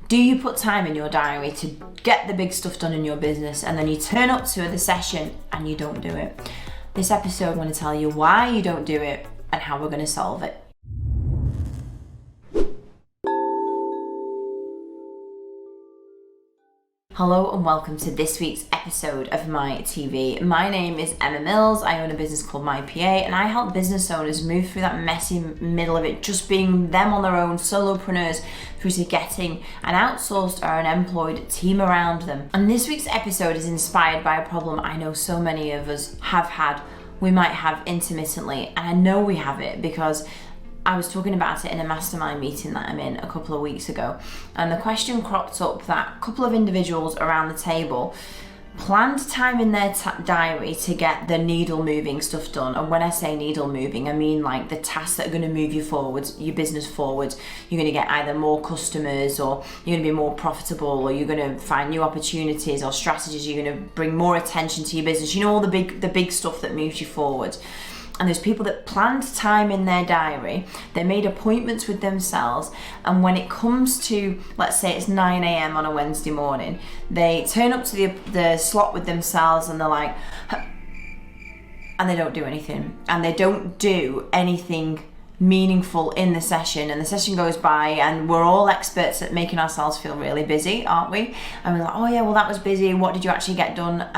Do you put time in your diary to get the big stuff done in your business and then you turn up to the session and you don't do it? This episode, I'm going to tell you why you don't do it and how we're going to solve it. Hello and welcome to this week's episode of MiTV. My name is Emma Mills. I own a business called MyPA and I help business owners move through that messy middle of it, just being them on their own, solopreneurs, through to getting an outsourced or an employed team around them. And this week's episode is inspired by a problem I know so many of us have had, we might have intermittently, and I know we have it because I was talking about it in a mastermind meeting that I'm in a couple of weeks ago, and the question cropped up that a couple of individuals around the table planned time in their diary to get the needle moving stuff done. And when I say needle moving, I mean like the tasks that are going to move you forwards, your business forwards. You're going to get either more customers, or you're going to be more profitable, or you're going to find new opportunities or strategies. You're going to bring more attention to your business. You know, all the big stuff that moves you forward. And there's people that planned time in their diary, they made appointments with themselves, and when it comes to, let's say it's 9 a.m. on a Wednesday morning, they turn up to the slot with themselves and they're like, and they don't do anything. And they don't do anything meaningful in the session, and the session goes by and we're all experts at making ourselves feel really busy, aren't we? And we're like, oh yeah, well that was busy, what did you actually get done?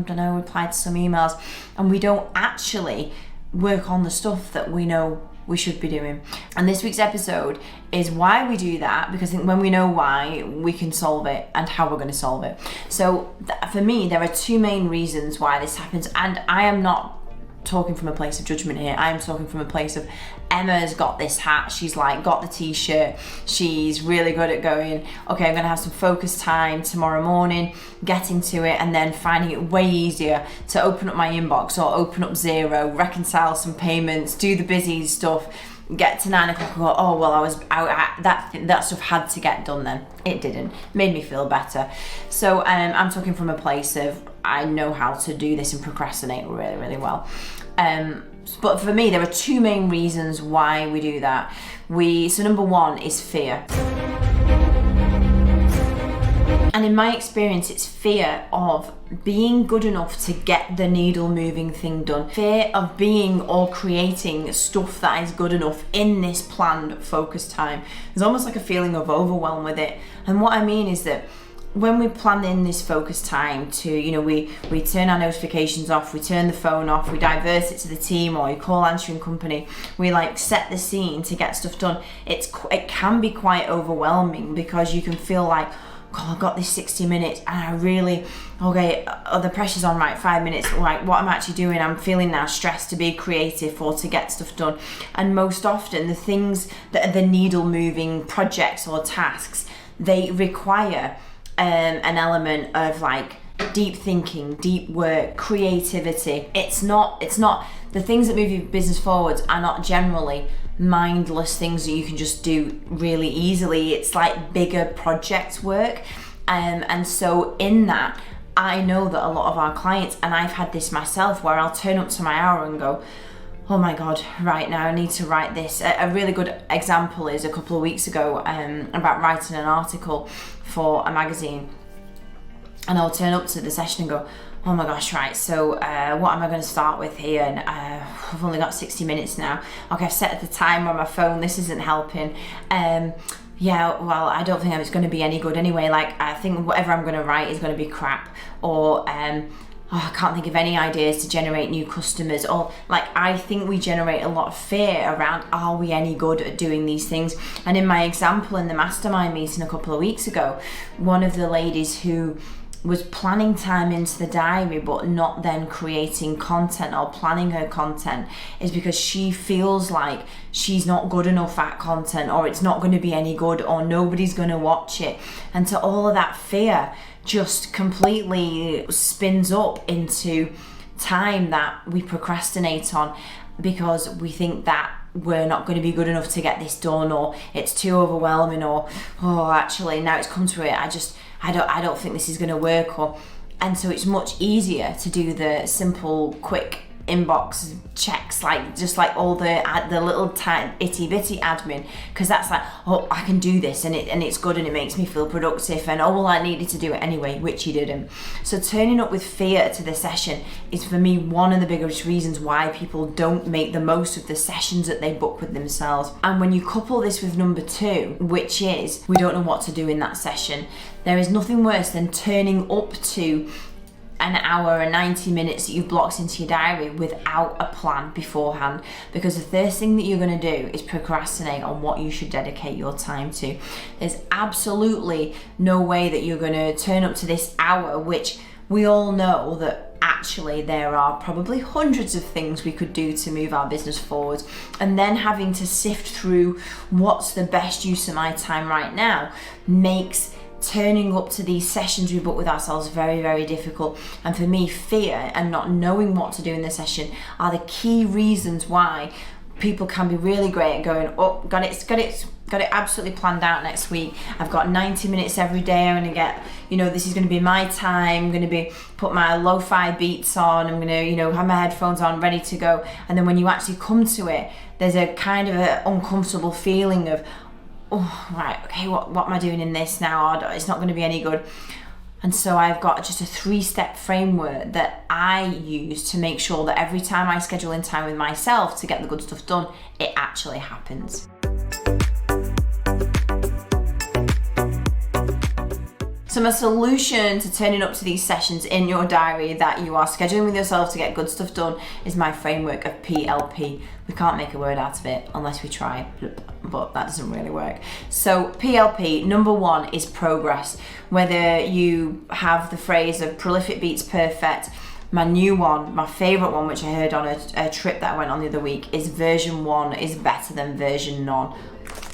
Don't know, replied to some emails. And we don't actually work on the stuff that we know we should be doing. And this week's episode is why we do that, because I think when we know why, we can solve it and how we're going to solve it. So for me, there are two main reasons why this happens, and I am not talking from a place of judgment here. I'm talking from a place of Emma's got this hat, she's like got the t-shirt, she's really good at going, okay, I'm gonna have some focus time tomorrow morning, getting to it, and then finding it way easier to open up my inbox or open up Xero, reconcile some payments, do the busy stuff, get to 9 o'clock and go, oh well, I was out, that stuff had to get done then. It didn't. Made me feel better. So I'm talking from a place of I know how to do this and procrastinate really, really well. But for me, there are two main reasons why we do that. So number one is fear. And in my experience, it's fear of being good enough to get the needle moving thing done. Fear of being or creating stuff that is good enough in this planned focus time. There's almost like a feeling of overwhelm with it. And what I mean is that when we plan in this focus time to, you know, we turn our notifications off, we turn the phone off, we divert it to the team, or you call answering company, we like set the scene to get stuff done. It can be quite overwhelming because you can feel like, oh, I've got this 60 minutes and I really, okay, the pressure's on, right, 5 minutes, right, what I'm actually doing, I'm feeling now stressed to be creative or to get stuff done. And most often the things that are the needle moving projects or tasks, they require an element of like deep thinking, deep work, creativity. It's not the things that move your business forwards are not generally mindless things that you can just do really easily. It's like bigger project work, and so in that, I know that a lot of our clients, and I've had this myself, where I'll turn up to my hour and go, oh my God, right now I need to write this. A really good example is a couple of weeks ago about writing an article for a magazine, and I'll turn up to the session and go, oh my gosh, right, so what am I going to start with here? And I've only got 60 minutes now. Okay, I've set the timer on my phone, this isn't helping. Yeah, well, I don't think it's going to be any good anyway. Like, I think whatever I'm going to write is going to be crap. Or I can't think of any ideas to generate new customers. Or like, I think we generate a lot of fear around, are we any good at doing these things? And in my example in the mastermind meeting a couple of weeks ago, one of the ladies who was planning time into the diary but not then creating content or planning her content is because she feels like she's not good enough at content, or it's not going to be any good, or nobody's going to watch it. And so all of that fear just completely spins up into time that we procrastinate on because we think that we're not going to be good enough to get this done, or it's too overwhelming, or oh, actually now it's come to it, I don't think this is going to work. And so it's much easier to do the simple, quick inbox checks, like just like all the little itty bitty admin, because that's like, oh, I can do this and it's good and it makes me feel productive, and oh well, I needed to do it anyway, which you didn't. So turning up with fear to the session is for me one of the biggest reasons why people don't make the most of the sessions that they book with themselves. And when you couple this with number 2, which is we don't know what to do in that session, there is nothing worse than turning up to an hour and 90 minutes that you've blocked into your diary without a plan beforehand, because the first thing that you're going to do is procrastinate on what you should dedicate your time to. There's absolutely no way that you're going to turn up to this hour, which we all know that actually there are probably hundreds of things we could do to move our business forward, and then having to sift through what's the best use of my time right now makes turning up to these sessions we book with ourselves very, very difficult. And for me, fear and not knowing what to do in the session are the key reasons why people can be really great at going, oh, got it absolutely planned out next week. I've got 90 minutes every day. I'm gonna get, this is gonna be my time. I'm gonna put my lo-fi beats on. I'm gonna, have my headphones on, ready to go. And then when you actually come to it, there's a kind of an uncomfortable feeling of, oh, right, okay, what am I doing in this now? It's not going to be any good. And so I've got just a 3-step framework that I use to make sure that every time I schedule in time with myself to get the good stuff done, it actually happens. So my solution to turning up to these sessions in your diary that you are scheduling with yourself to get good stuff done is my framework of PLP. We can't make a word out of it unless we try, but that doesn't really work. So PLP, number 1 is progress. Whether you have the phrase of prolific beats perfect, my new one, my favorite one, which I heard on a trip that I went on the other week, is version 1 is better than version none.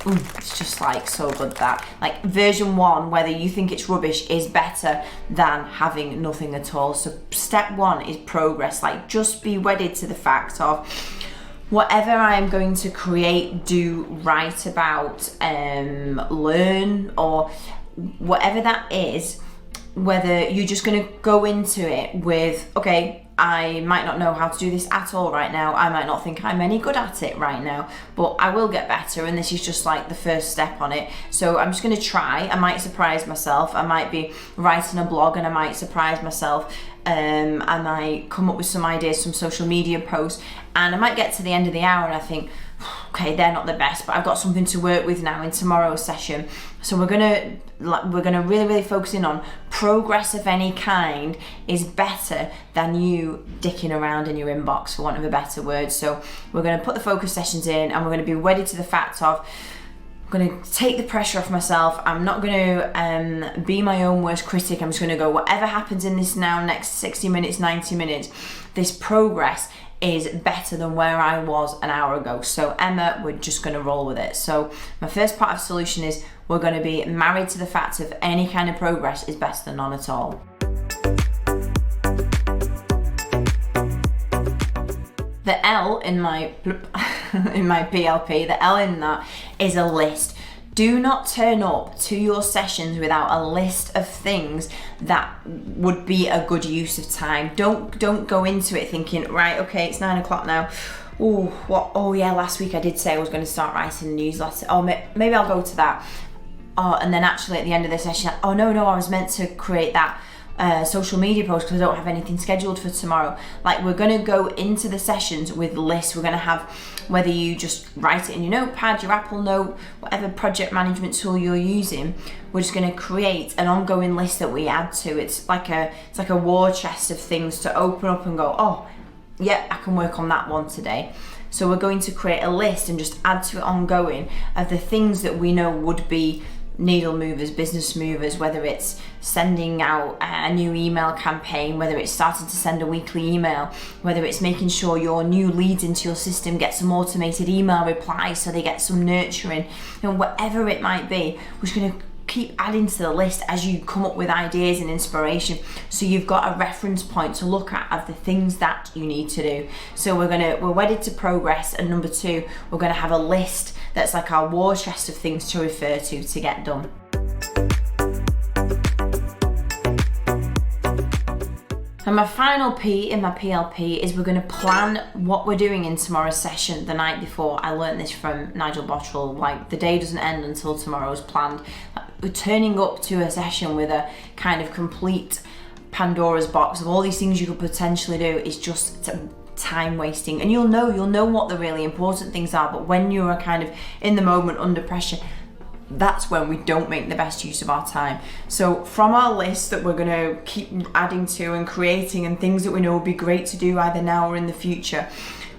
It's just like so good that like version 1, whether you think it's rubbish, is better than having nothing at all. So step 1 is progress. Like, just be wedded to the fact of whatever I am going to create, do, write about, learn, or whatever that is, whether you're just going to go into it with, okay, I might not know how to do this at all right now. I might not think I'm any good at it right now, but I will get better, and this is just like the first step on it. So I'm just going to try. I might surprise myself. I might be writing a blog and I might surprise myself. I might come up with some ideas, some social media posts, and I might get to the end of the hour and I think, okay, they're not the best, but I've got something to work with now in tomorrow's session. So we're gonna really, really focus in on progress of any kind is better than you dicking around in your inbox, for want of a better word. So we're gonna put the focus sessions in, and we're gonna be wedded to the fact of, I'm going to take the pressure off myself. I'm not going to be my own worst critic. I'm just going to go, whatever happens in this now next 60 minutes, 90 minutes, this progress is better than where I was an hour ago. So Emma, we're just going to roll with it. So my first part of solution is we're going to be married to the fact of any kind of progress is better than none at all. The L in my PLP, the L in that is a list. Do not turn up to your sessions without a list of things that would be a good use of time. Don't go into it thinking, right, okay, it's 9 o'clock now. Oh yeah, last week I did say I was going to start writing a newsletter. Oh, maybe I'll go to that. Oh, and then actually at the end of the session, oh no, I was meant to create that social media post because I don't have anything scheduled for tomorrow. Like, we're going to go into the sessions with lists. We're going to have, whether you just write it in your notepad, your Apple Note, whatever project management tool you're using, we're just going to create an ongoing list that we add to. It's like a war chest of things to open up and go, oh yeah, I can work on that one today. So we're going to create a list and just add to it ongoing of the things that we know would be needle movers, business movers, whether it's sending out a new email campaign, whether it's starting to send a weekly email, whether it's making sure your new leads into your system get some automated email replies so they get some nurturing, whatever it might be. We're just going to keep adding to the list as you come up with ideas and inspiration, so you've got a reference point to look at of the things that you need to do. So we're wedded to progress, and number 2, we're going to have a list that's like our war chest of things to refer to get done. And my final P in my PLP is we're going to plan what we're doing in tomorrow's session the night before. I learned this from Nigel Botterill, like the day doesn't end until tomorrow's planned. We're turning up to a session with a kind of complete Pandora's box of all these things you could potentially do is just time wasting. And you'll know what the really important things are, but when you're kind of in the moment under pressure, that's when we don't make the best use of our time. So from our list that we're going to keep adding to and creating and things that we know would be great to do either now or in the future,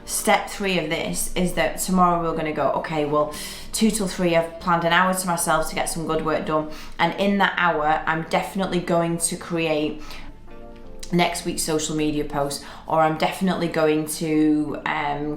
step 3 of this is that tomorrow we're going to go, okay, well, 2 till 3 I've planned an hour to myself to get some good work done, and in that hour I'm definitely going to create next week's social media post, or I'm definitely going to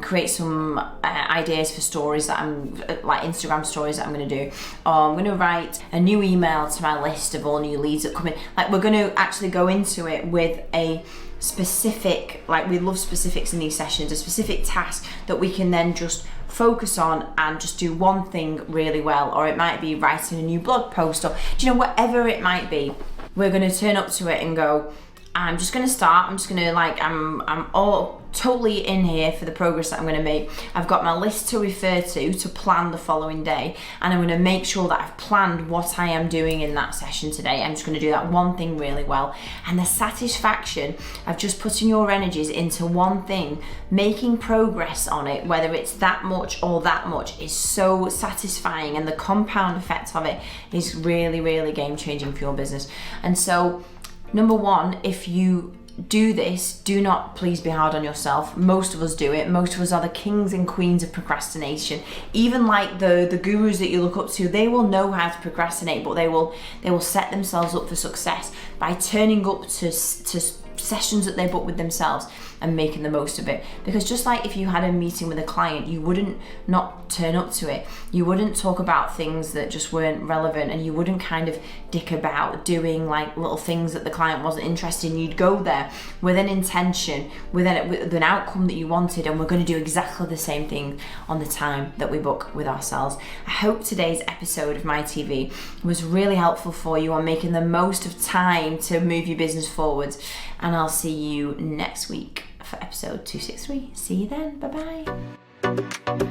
create some ideas for stories that I'm like Instagram stories that I'm going to do, or I'm going to write a new email to my list of all new leads that come in. Like, we're going to actually go into it with a specific, like, we love specifics in these sessions, a specific task that we can then just focus on and just do one thing really well. Or it might be writing a new blog post, or whatever it might be. We're going to turn up to it and go, I'm just going to start. I'm just going to I'm all totally in here for the progress that I'm going to make. I've got my list to refer to plan the following day, and I'm going to make sure that I've planned what I am doing in that session today. I'm just going to do that one thing really well. And the satisfaction of just putting your energies into one thing, making progress on it, whether it's that much or that much, is so satisfying, and the compound effect of it is really, really game changing for your business. And so, number 1, if you do this, do not please be hard on yourself. Most of us do it. Most of us are the kings and queens of procrastination. Even like the gurus that you look up to, they will know how to procrastinate, but they will set themselves up for success by turning up to sessions that they book with themselves and making the most of it. Because just like if you had a meeting with a client, you wouldn't not turn up to it. You wouldn't talk about things that just weren't relevant, and you wouldn't kind of dick about doing like little things that the client wasn't interested in. You'd go there with an intention, with an outcome that you wanted, and we're going to do exactly the same thing on the time that we book with ourselves. I hope today's episode of MiTV was really helpful for you on making the most of time to move your business forwards, and I'll see you next week for episode 263. See you then. Bye bye.